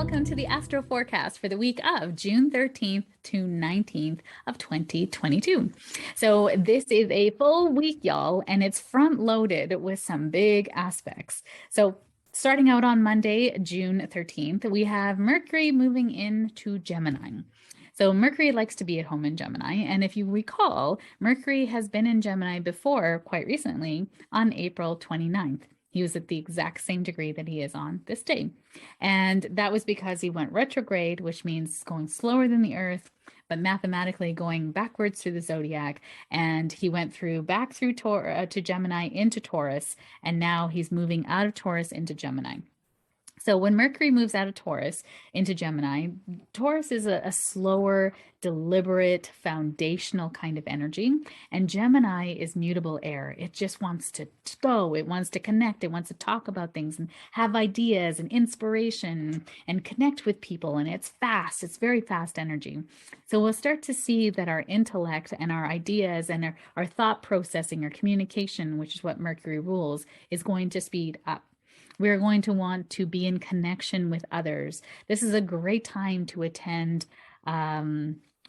welcome to the Astro Forecast for the week of June 13th to 19th of 2022. So this is a full week, y'all, and it's front loaded with some big aspects. So starting out on Monday, June 13th, we have Mercury moving into Gemini. So Mercury likes to be at home in Gemini. And if you recall, Mercury has been in Gemini before quite recently on April 29th. He was at the exact same degree that he is on this day. And that was because he went retrograde, which means going slower than the Earth, but mathematically going backwards through the zodiac. And he went back through to Gemini into Taurus, and now he's moving out of Taurus into Gemini. So when Mercury moves out of Taurus into Gemini, Taurus is a slower, deliberate, foundational kind of energy. And Gemini is mutable air. It just wants to go. It wants to connect. It wants to talk about things and have ideas and inspiration and connect with people. And it's fast. It's very fast energy. So we'll start to see that our intellect and our ideas and our thought processing, our communication, which is what Mercury rules, is going to speed up. We're going to want to be in connection with others. This is a great time to attend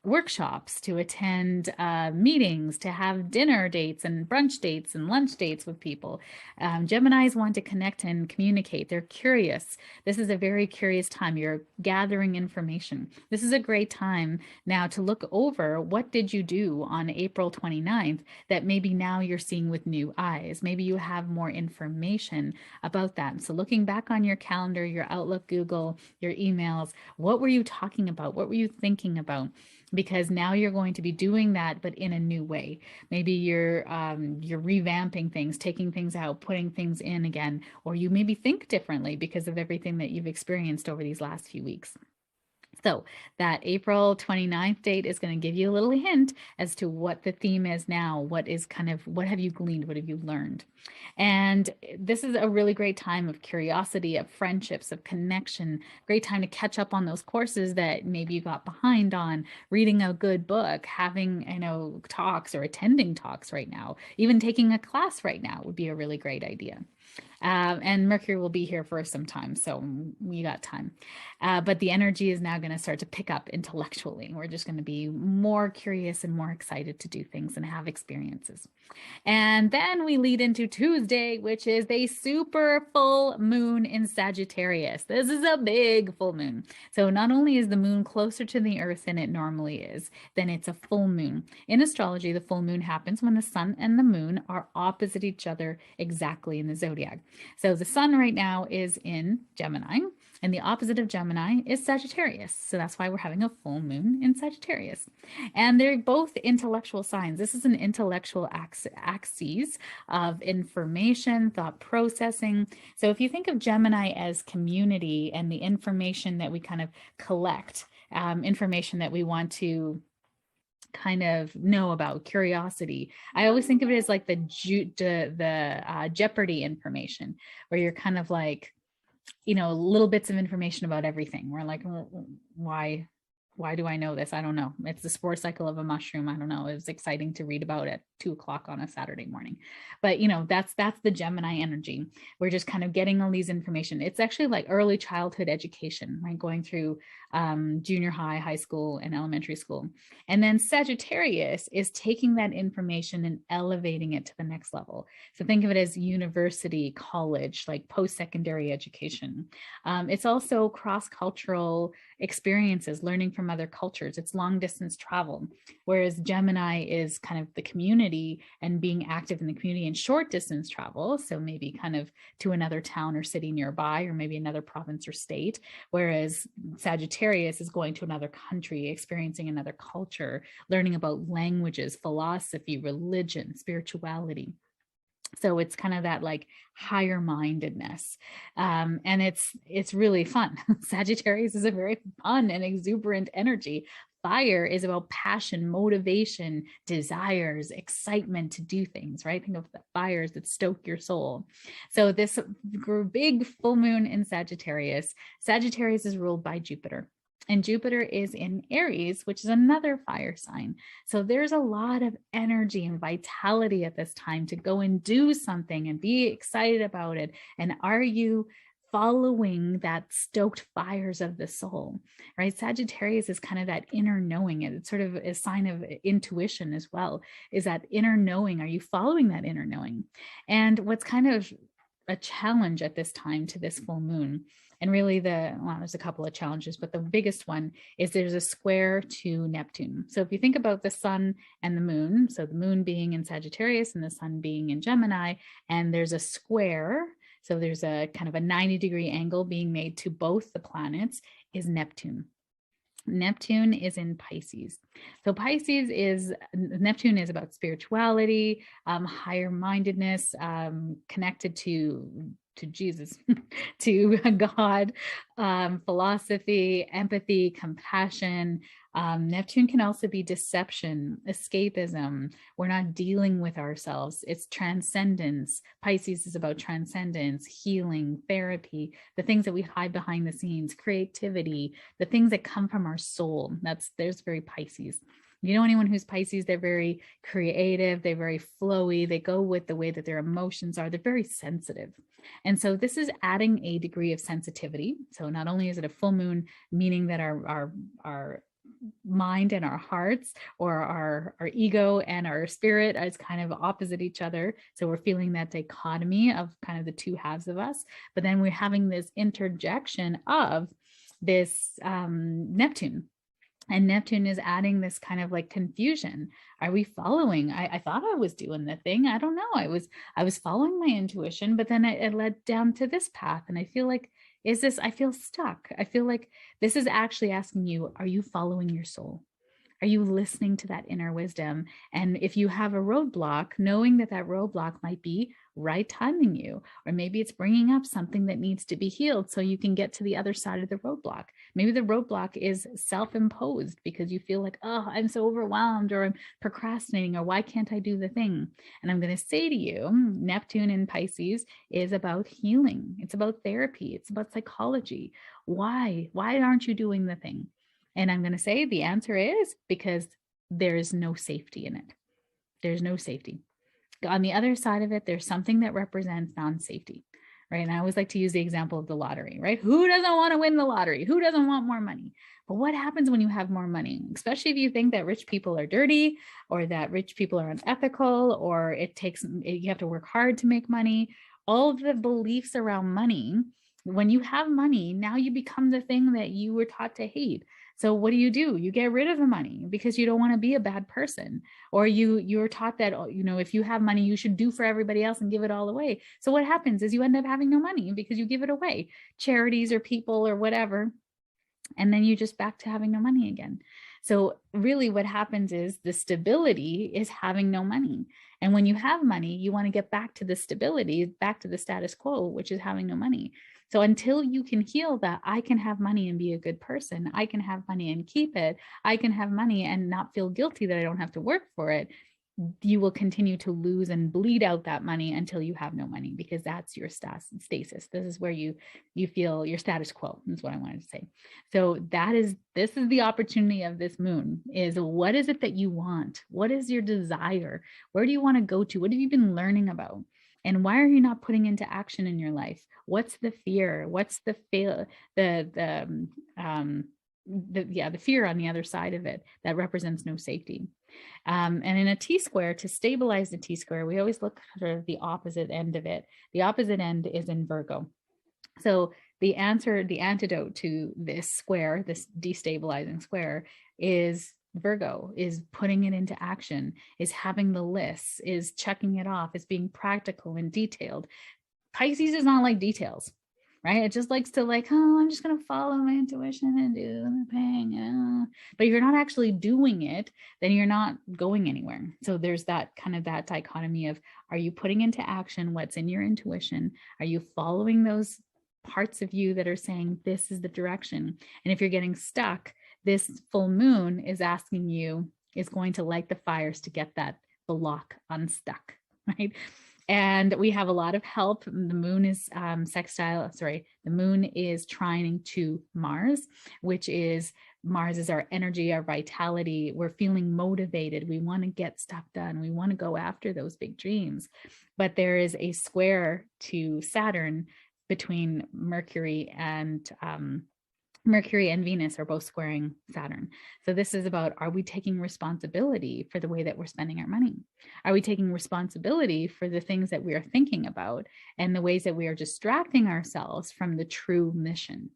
workshops, to attend meetings, to have dinner dates and brunch dates and lunch dates with people. Geminis want to connect and communicate. They're curious. This is a very curious time. You're gathering information. This is a great time now to look over what did you do on April 29th that maybe now you're seeing with new eyes. Maybe you have more information about that. So looking back on your calendar, your Outlook, Google, your emails, what were you talking about? What were you thinking about? Because now you're going to be doing that, but in a new way. Maybe you're revamping things, taking things out, putting things in again, or you maybe think differently because of everything that you've experienced over these last few weeks. So that April 29th date is going to give you a little hint as to what the theme is now. What have you gleaned? What have you learned? And this is a really great time of curiosity, of friendships, of connection. Great time to catch up on those courses that maybe you got behind on, reading a good book, having, talks or attending talks right now, even taking a class right now would be a really great idea. And Mercury will be here for some time, so we got time. But the energy is now going to start to pick up intellectually. We're just going to be more curious and more excited to do things and have experiences. And then we lead into Tuesday, which is a super full moon in Sagittarius. This is a big full moon. So not only is the moon closer to the Earth than it normally is, then it's a full moon. In astrology, the full moon happens when the sun and the moon are opposite each other exactly in the zodiac. So the sun right now is in Gemini, and the opposite of Gemini is Sagittarius. So that's why we're having a full moon in Sagittarius. And they're both intellectual signs. This is an intellectual axis of information, thought processing. So if you think of Gemini as community and the information that we kind of collect, information that we want to kind of know about, curiosity. I always think of it as like the Jeopardy information, where you're kind of like, little bits of information about everything. We're like, why do I know this? I don't know. It's the spore cycle of a mushroom. I don't know. It was exciting to read about at 2:00 on a Saturday morning. But that's the Gemini energy. We're just kind of getting all these information. It's actually like early childhood education, right? Going through junior high, high school, and elementary school. And then Sagittarius is taking that information and elevating it to the next level. So think of it as university, college, like post-secondary education. It's also cross-cultural experiences, learning from other cultures. It's long distance travel, whereas Gemini is kind of the community and being active in the community and short distance travel. So maybe kind of to another town or city nearby, or maybe another province or state, whereas Sagittarius is going to another country, experiencing another culture, learning about languages, philosophy, religion, spirituality. So it's kind of that like higher mindedness. And it's really fun. Sagittarius is a very fun and exuberant energy. Fire is about passion, motivation, desires, excitement to do things, right? Think of the fires that stoke your soul. So this big full moon in Sagittarius is ruled by Jupiter. And Jupiter is in Aries, which is another fire sign. So there's a lot of energy and vitality at this time to go and do something and be excited about it. And are you following that stoked fires of the soul, right? Sagittarius is kind of that inner knowing. It's sort of a sign of intuition as well, is that inner knowing. Are you following that inner knowing? And what's kind of a challenge at this time to this full moon, and really there's a couple of challenges, but the biggest one is there's a square to Neptune. So if you think about the sun and the moon, so the moon being in Sagittarius and the sun being in Gemini, and there's a square, so there's a kind of a 90-degree angle being made to both the planets, is Neptune. Neptune is in Pisces. So Neptune is about spirituality, higher mindedness, connected to Jesus, to God, philosophy, empathy, compassion. Neptune can also be deception, escapism. We're not dealing with ourselves. It's transcendence. Pisces is about transcendence, healing, therapy, the things that we hide behind the scenes, creativity, the things that come from our soul. There's very Pisces. You know, anyone who's Pisces, they're very creative, they're very flowy, they go with the way that their emotions are, they're very sensitive. And so this is adding a degree of sensitivity. So not only is it a full moon, meaning that our mind and our hearts, or our ego and our spirit, is kind of opposite each other. So we're feeling that dichotomy of kind of the two halves of us, but then we're having this interjection of this Neptune. And Neptune is adding this kind of like confusion. Are we following? I thought I was doing the thing. I don't know. I was following my intuition, but then it led down to this path. And I feel like, I feel stuck. I feel like this is actually asking you, are you following your soul? Are you listening to that inner wisdom? And if you have a roadblock, knowing that that roadblock might be right timing you, or maybe it's bringing up something that needs to be healed so you can get to the other side of the roadblock. Maybe the roadblock is self-imposed because you feel like, oh, I'm so overwhelmed, or I'm procrastinating, or why can't I do the thing? And I'm going to say to you, Neptune in Pisces is about healing. It's about therapy. It's about psychology. Why aren't you doing the thing? And I'm going to say the answer is because there is no safety in it. There's no safety. On the other side of it, there's something that represents non-safety, right? And I always like to use the example of the lottery, right? Who doesn't want to win the lottery? Who doesn't want more money? But what happens when you have more money? Especially if you think that rich people are dirty, or that rich people are unethical, or you have to work hard to make money. All of the beliefs around money, when you have money, now you become the thing that you were taught to hate. So what do? You get rid of the money because you don't want to be a bad person, or you're taught that, if you have money, you should do for everybody else and give it all away. So what happens is you end up having no money because you give it away, charities or people or whatever. And then you just back to having no money again. So really what happens is the stability is having no money. And when you have money, you want to get back to the stability, back to the status quo, which is having no money. So until you can heal that, I can have money and be a good person, I can have money and keep it, I can have money and not feel guilty that I don't have to work for it, you will continue to lose and bleed out that money until you have no money, because that's your stasis. This is where you feel your status quo, is what I wanted to say. So this is the opportunity of this moon, is what is it that you want? What is your desire? Where do you want to go to? What have you been learning about? And why are you not putting into action in your life? What's the fear? What's the fear on the other side of it that represents no safety? And in a T-square, to stabilize the T-square, we always look at the opposite end of it. The opposite end is in Virgo. So the antidote to this square, this destabilizing square, is Virgo, is putting it into action, is having the lists, is checking it off, is being practical and detailed. Pisces is not like details, right? It just likes to I'm just going to follow my intuition and do the thing. But if you're not actually doing it, then you're not going anywhere. So there's that dichotomy of, are you putting into action what's in your intuition? Are you following those parts of you that are saying this is the direction? And if you're getting stuck, this full moon is going to light the fires to get that block unstuck, right? And we have a lot of help. The moon is the moon is trining to Mars, Mars is our energy, our vitality. We're feeling motivated. We want to get stuff done. We want to go after those big dreams. But there is a square to Saturn between Mercury and Venus are both squaring Saturn. So this is about, are we taking responsibility for the way that we're spending our money? Are we taking responsibility for the things that we are thinking about and the ways that we are distracting ourselves from the true mission,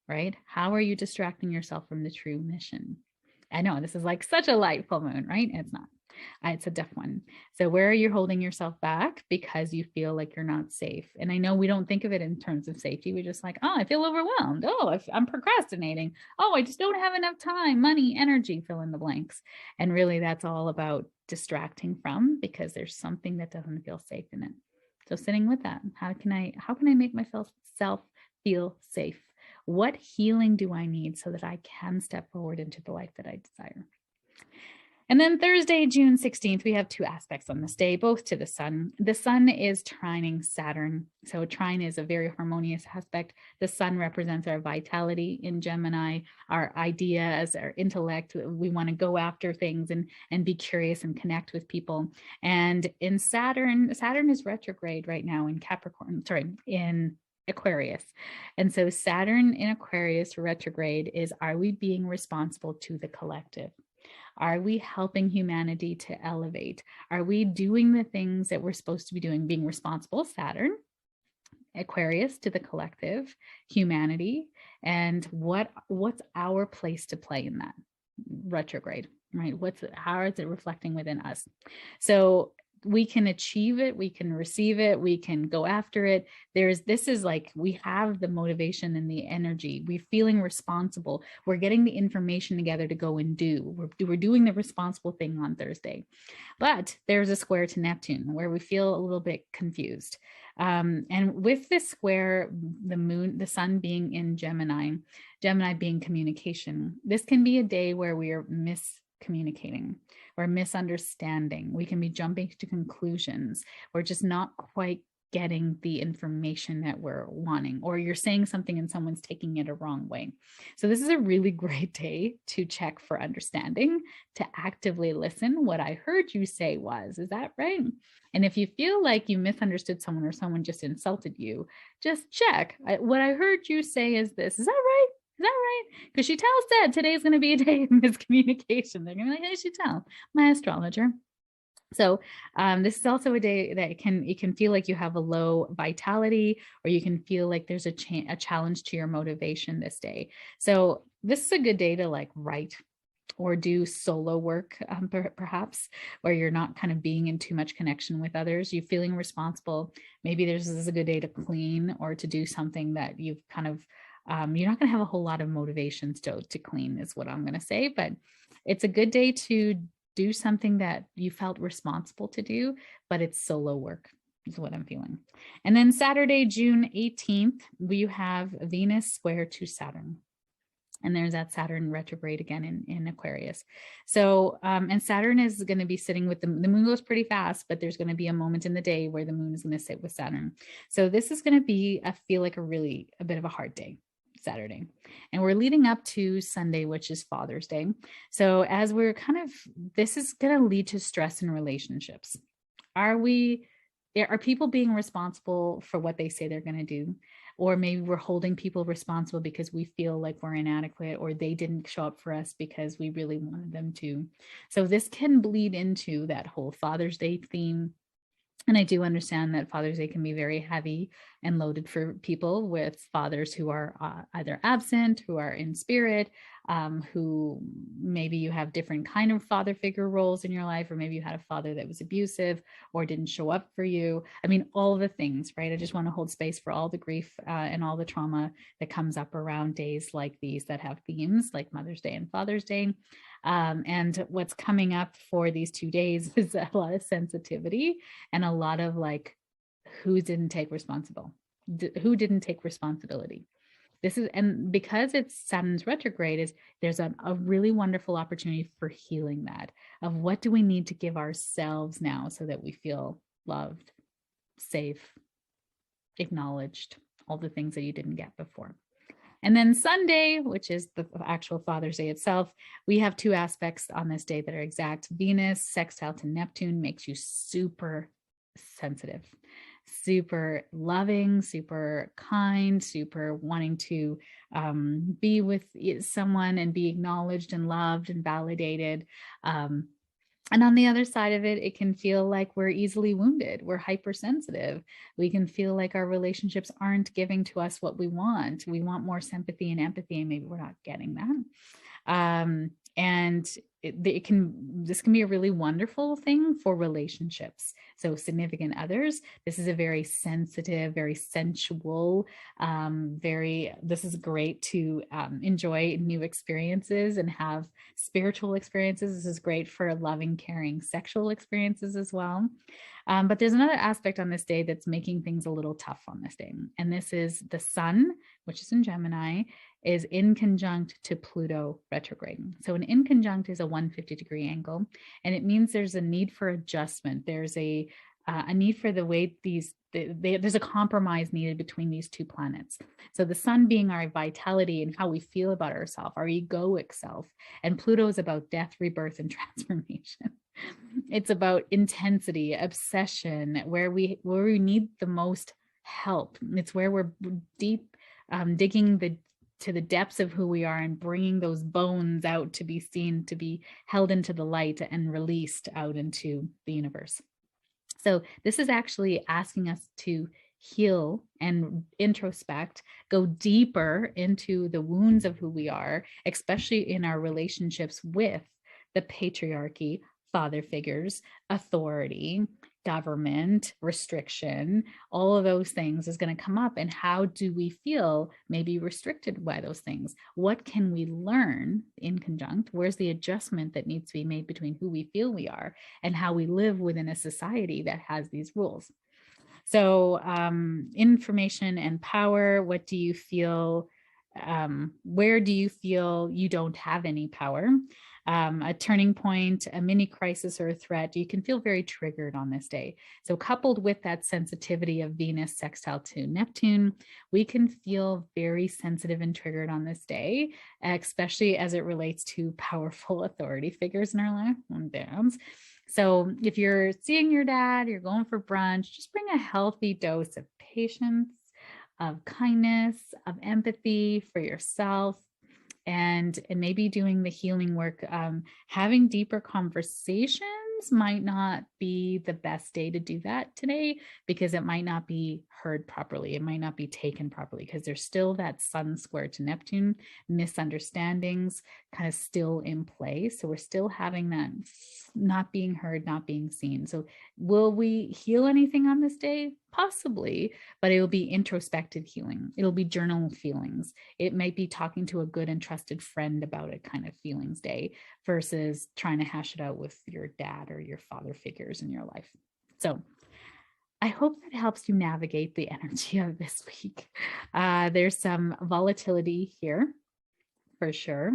right? How are you distracting yourself from the true mission? I know this is like such a light full moon, right? It's not. It's a tough one. So where are you holding yourself back because you feel like you're not safe? And I know we don't think of it in terms of safety. We just like, oh, I feel overwhelmed. Oh, I'm procrastinating. Oh, I just don't have enough time, money, energy, fill in the blanks. And really that's all about distracting from, because there's something that doesn't feel safe in it. So sitting with that, how can I make myself feel safe? What healing do I need so that I can step forward into the life that I desire? And then Thursday, June 16th, we have two aspects on this day, both to the sun. The sun is trining Saturn. So trine is a very harmonious aspect. The sun represents our vitality in Gemini, our ideas, our intellect. We want to go after things and be curious and connect with people. And in Saturn is retrograde right now in in Aquarius. And so Saturn in Aquarius retrograde is, are we being responsible to the collective? Are we helping humanity to elevate? Are we doing the things that we're supposed to be doing, being responsible? Saturn, Aquarius, to the collective, humanity, and what's our place to play in that retrograde, right? How is it reflecting within us? So we can achieve it, we can receive it, we can go after it. This is like, we have the motivation and the energy. We're feeling responsible. We're getting the information together to go and do. We're doing the responsible thing on Thursday. But there's a square to Neptune where we feel a little bit confused. And with this square, the sun being in Gemini being communication, this can be a day where we are miscommunicating or misunderstanding. We can be jumping to conclusions. We're just not quite getting the information that we're wanting, or you're saying something and someone's taking it a wrong way. So this is a really great day to check for understanding, to actively listen. What I heard you say is that right? And if you feel like you misunderstood someone or someone just insulted you, just check. What I heard you say is this. Is that right? Is that right? Because Chantel said today's going to be a day of miscommunication. They're going to be like, hey, Chantel, my astrologer. So this is also a day that it can feel like you have a low vitality, or you can feel like there's a challenge to your motivation this day. So this is a good day to like write or do solo work, perhaps, where you're not kind of being in too much connection with others. You're feeling responsible. Maybe this is a good day to clean or to do something that you've kind of, you're not going to have a whole lot of motivations to clean, is what I'm going to say. But it's a good day to do something that you felt responsible to do, but it's solo work is what I'm feeling. And then Saturday, June 18th, we have Venus square to Saturn. And there's that Saturn retrograde again in Aquarius. So, and Saturn is going to be sitting with the moon goes pretty fast, but there's going to be a moment in the day where the moon is going to sit with Saturn. So this is going to be, I feel like a bit of a hard day. Saturday. And we're leading up to Sunday, which is Father's Day. So as we're this is going to lead to stress in relationships. Are people being responsible for what they say they're going to do? Or maybe we're holding people responsible because we feel like we're inadequate, or they didn't show up for us because we really wanted them to. So this can bleed into that whole Father's Day theme. And I do understand that Father's Day can be very heavy and loaded for people with fathers who are either absent, who are in spirit, who maybe you have different kind of father figure roles in your life, or maybe you had a father that was abusive or didn't show up for you. I mean, all the things, right? I just want to hold space for all the grief and all the trauma that comes up around days like these that have themes like Mother's Day and Father's Day. And what's coming up for these 2 days is a lot of sensitivity and a lot of like, who didn't take responsibility. And because it's Saturn's retrograde, there's a really wonderful opportunity for healing that, of what do we need to give ourselves now so that we feel loved, safe, acknowledged, all the things that you didn't get before. And then Sunday, which is the actual Father's Day itself, we have two aspects on this day that are exact. Venus sextile to Neptune makes you super sensitive, super loving, super kind, super wanting to be with someone and be acknowledged and loved and validated. And on the other side of it, it can feel like we're easily wounded. We're hypersensitive. We can feel like our relationships aren't giving to us what we want. We want more sympathy and empathy, and maybe we're not getting that. And this can be a really wonderful thing for relationships. So significant others, this is a very sensitive, very sensual, this is great to enjoy new experiences and have spiritual experiences. This is great for loving, caring sexual experiences as well. But there's another aspect on this day that's making things a little tough on this day. And this is the sun, which is in Gemini, is in conjunct to Pluto retrograde. So an in conjunct is a 150-degree angle, and it means there's a need for adjustment. There's a need for the way there's a compromise needed between these two planets. So the sun being our vitality and how we feel about ourselves, our egoic self, and Pluto is about death, rebirth, and transformation. It's about intensity, obsession, where we need the most help. It's where we're deep digging to the depths of who we are and bringing those bones out to be seen, to be held into the light and released out into the universe. So this is actually asking us to heal and introspect, go deeper into the wounds of who we are, especially in our relationships with the patriarchy, father figures, authority, government, restriction, all of those things is going to come up. And how do we feel maybe restricted by those things? What can we learn in conjunct? Where's the adjustment that needs to be made between who we feel we are and how we live within a society that has these rules? So information and power, what do you feel? Where do you feel you don't have any power? A turning point, a mini crisis, or a threat, you can feel very triggered on this day. So coupled with that sensitivity of Venus sextile to Neptune, we can feel very sensitive and triggered on this day, especially as it relates to powerful authority figures in our life and dads. So if you're seeing your dad, you're going for brunch, just bring a healthy dose of patience, of kindness, of empathy for yourself, and maybe doing the healing work. Having deeper conversations might not be the best day to do that today, because it might not be heard properly. It might not be taken properly, because there's still that sun square to Neptune, misunderstandings kind of still in play. So we're still having that not being heard, not being seen. So will we heal anything on this day? Possibly, but it will be introspective healing. It'll be journal feelings. It might be talking to a good and trusted friend about it kind of feelings day, versus trying to hash it out with your dad or your father figures in your life. So I hope that helps you navigate the energy of this week. There's some volatility here for sure.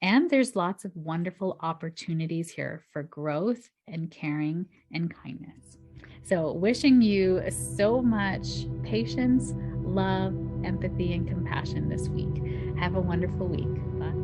And there's lots of wonderful opportunities here for growth and caring and kindness. So wishing you so much patience, love, empathy, and compassion this week. Have a wonderful week. Bye.